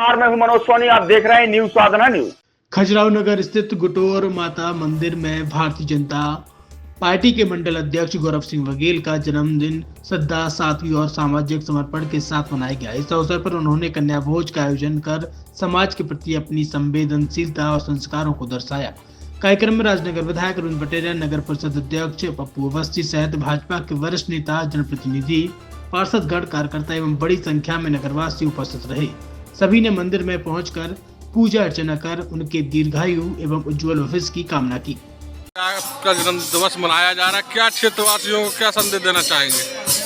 मैं हूं मनोज सोनी, आप देख रहे हैं न्यूज साधना न्यूज। खजुराहो नगर स्थित गुटोर माता मंदिर में भारतीय जनता पार्टी के मंडल अध्यक्ष गौरव सिंह बघेल का जन्मदिन श्रद्धा, सादगी और सामाजिक समर्पण के साथ मनाया गया। इस अवसर पर उन्होंने कन्या भोज का आयोजन कर समाज के प्रति अपनी संवेदनशीलता और संस्कारों को दर्शाया। कार्यक्रम में राजनगर विधायक अरुण पटेल, नगर परिषद अध्यक्ष पप्पू अवस्थी सहित भाजपा के वरिष्ठ नेता, जनप्रतिनिधि, पार्षदगण, कार्यकर्ता एवं बड़ी संख्या में नगरवासी उपस्थित रहे। सभी ने मंदिर में पहुंचकर पूजा अर्चना कर उनके दीर्घायु एवं उज्जवल भविष्य की कामना की। आपका जन्म दिवस मनाया जा रहा है, क्या क्षेत्रवासियों को क्या संदेश देना चाहेंगे?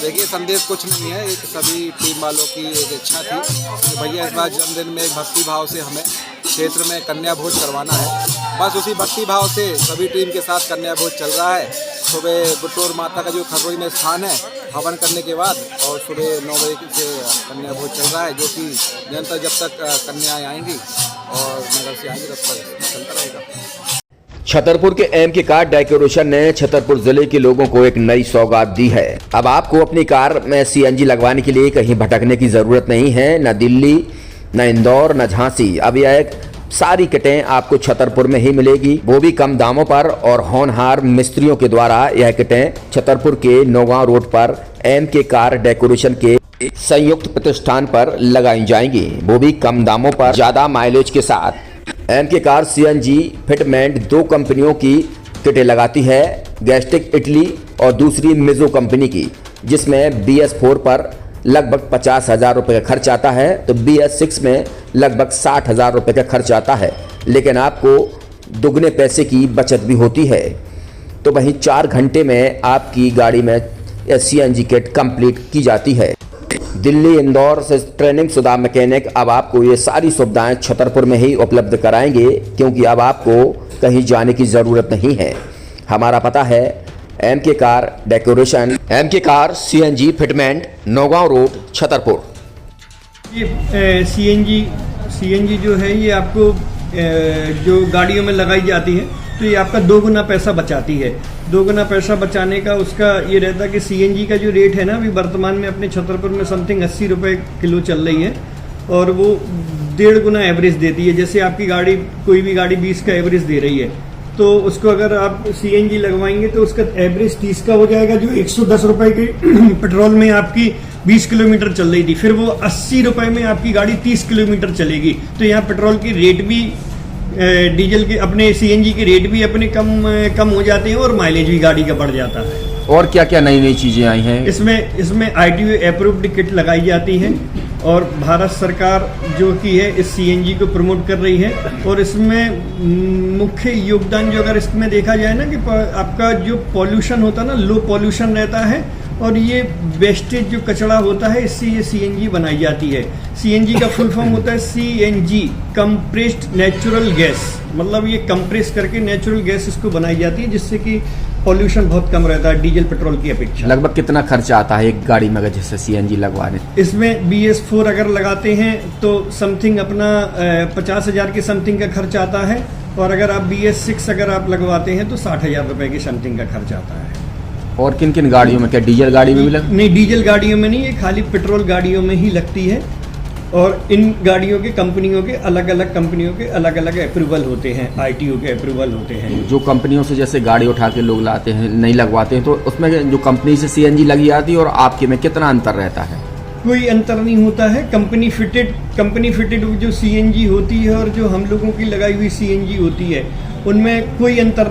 देखिए, संदेश कुछ नहीं है, एक सभी टीम वालों की एक इच्छा थी कि भैया इस बार जन्मदिन में एक भक्ति भाव से हमें क्षेत्र में कन्या भोज करवाना है। बस उसी भक्ति भाव से सभी टीम के साथ कन्या भोज चल रहा है। सुबह गुटोर माता का जो खररोई में स्थान है, हवन करने के बाद और सुबह 9 बजे से कन्या भोज चल रहा है, जो कि निरंतर जब तक कन्याएं आएंगी और नगर से आएंगी तब तक चलता रहेगा। छतरपुर के एमके कार डेकोरेशन ने छतरपुर जिले के लोगों को एक नई सौगात दी है। अब आपको अपनी कार में सीएनजी लगवाने के लिए कहीं भटकने की जरूरत नहीं है, न दिल्ली, न इंदौर, न झांसी। अब यह एक सारी किटें आपको छतरपुर में ही मिलेगी, वो भी कम दामों पर और होनहार मिस्त्रियों के द्वारा। यह किटें छतरपुर के नौगांव रोड पर एमके कार डेकोरेशन के संयुक्त प्रतिष्ठान पर लगाई जाएंगी, वो भी कम दामों पर, ज्यादा माइलेज के साथ। एमके कार सीएनजी फिटमेंट 2 कंपनियों की किटें लगाती है, गैस्टिक इटली और दूसरी मिजो कंपनी की, जिसमें BS4 पर लगभग 50,000 रुपये का खर्च आता है, तो BS6 में लगभग 60,000 रुपये का खर्च आता है। लेकिन आपको दुगने पैसे की बचत भी होती है। तो वहीं 4 घंटे में आपकी गाड़ी में सीएनजी किट कंप्लीट की जाती है। दिल्ली, इंदौर से ट्रेनिंग शुदा मैकेनिक अब आपको ये सारी सुविधाएं छतरपुर में ही उपलब्ध कराएंगे, क्योंकि अब आपको कहीं जाने की ज़रूरत नहीं है। हमारा पता है MK car decoration, MK car CNG fitment, Naugaon road, Chhatarpur. ये सीएनजी जो है ये आपको जो गाड़ियों में लगाई जाती है, तो ये आपका 2 गुना पैसा बचाती है। 2 गुना पैसा बचाने का उसका ये रहता है कि सीएनजी का जो रेट है ना, अभी वर्तमान में अपने छतरपुर में समथिंग 80 रुपये किलो चल रही है, और वो 1.5 गुना एवरेज देती है। जैसे आपकी गाड़ी, कोई भी गाड़ी 20 का एवरेज दे रही है, तो उसको अगर आप सीएनजी लगवाएंगे तो उसका एवरेज 30 का हो जाएगा। जो 110 रुपये के पेट्रोल में आपकी 20 किलोमीटर चल रही थी, फिर वो 80 रुपये में आपकी गाड़ी 30 किलोमीटर चलेगी। तो यहाँ पेट्रोल की रेट भी, डीजल के, अपने सीएनजी के रेट भी अपने कम हो जाते हैं और माइलेज भी गाड़ी का बढ़ जाता है। और क्या क्या नई नई चीज़ें आई हैं? इसमें ITO अप्रूव्ड किट लगाई जाती है, और भारत सरकार जो कि है इस सीएनजी को प्रमोट कर रही है। और इसमें मुख्य योगदान जो अगर इसमें देखा जाए ना, कि आपका जो पॉल्यूशन होता है ना, लो पॉल्यूशन रहता है, और ये वेस्टेज जो कचरा होता है, इससे ये सीएनजी बनाई जाती है। सीएनजी का फुल फॉर्म होता है CNG, कंप्रेस्ड नेचुरल गैस, मतलब ये कंप्रेस करके नेचुरल गैस इसको बनाई जाती है, जिससे कि पॉल्यूशन बहुत कम रहता है डीजल पेट्रोल की अपेक्षा। लगभग कितना खर्चा आता है एक गाड़ी में अगर जैसे सीएनजी लगवाने? इसमें BS4 अगर लगाते हैं तो समथिंग अपना 50,000 के समथिंग का खर्च आता है, और अगर आप BS6 अगर आप लगवाते हैं तो 60,000 रुपये की समथिंग का खर्च आता है। और किन किन गाड़ियों में? क्या डीजल गाड़ी में भी नहीं, डीजल गाड़ियों में नहीं, ये खाली पेट्रोल गाड़ियों में ही लगती है। और इन गाड़ियों के कंपनियों के अलग अलग अप्रूवल होते हैं, ITO के अप्रूवल होते हैं। जो कंपनियों से जैसे गाड़ी उठा के लोग लाते हैं, नहीं लगवाते हैं, तो उसमें जो कंपनी से सीएनजी लगी आती है और आपके में कितना अंतर रहता है? कोई अंतर नहीं होता है। कंपनी फिटेड जो सीएनजी होती है और जो हम लोगों की लगाई हुई सीएनजी होती है, उनमें कोई अंतर